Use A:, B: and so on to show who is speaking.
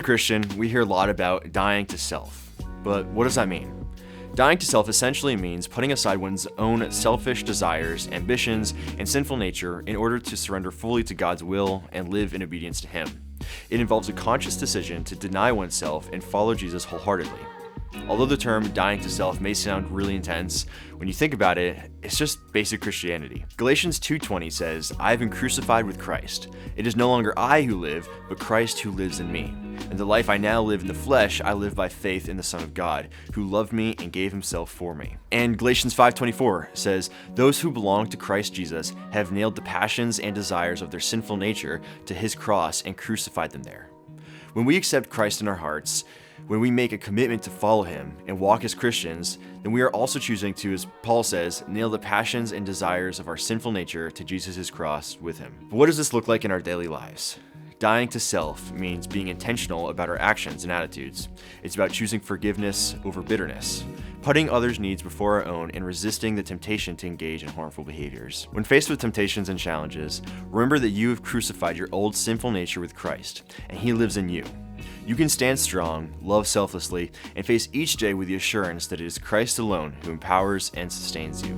A: Christian, we hear a lot about dying to self. But what does that mean? Dying to self essentially means putting aside one's own selfish desires, ambitions, and sinful nature in order to surrender fully to God's will and live in obedience to Him. It involves a conscious decision to deny oneself and follow Jesus wholeheartedly. Although the term dying to self may sound really intense, when you think about it, it's just basic Christianity. Galatians 2:20 says, "I have been crucified with Christ. It is no longer I who live, but Christ who lives in me. And the life I now live in the flesh, I live by faith in the Son of God, who loved me and gave himself for me." And Galatians 5:24 says, "Those who belong to Christ Jesus have nailed the passions and desires of their sinful nature to his cross and crucified them there." When we accept Christ in our hearts, when we make a commitment to follow him and walk as Christians, then we are also choosing to, as Paul says, nail the passions and desires of our sinful nature to Jesus' cross with him. But what does this look like in our daily lives? Dying to self means being intentional about our actions and attitudes. It's about choosing forgiveness over bitterness, putting others' needs before our own, and resisting the temptation to engage in harmful behaviors. When faced with temptations and challenges, remember that you have crucified your old sinful nature with Christ, and he lives in you. You can stand strong, love selflessly, and face each day with the assurance that it is Christ alone who empowers and sustains you.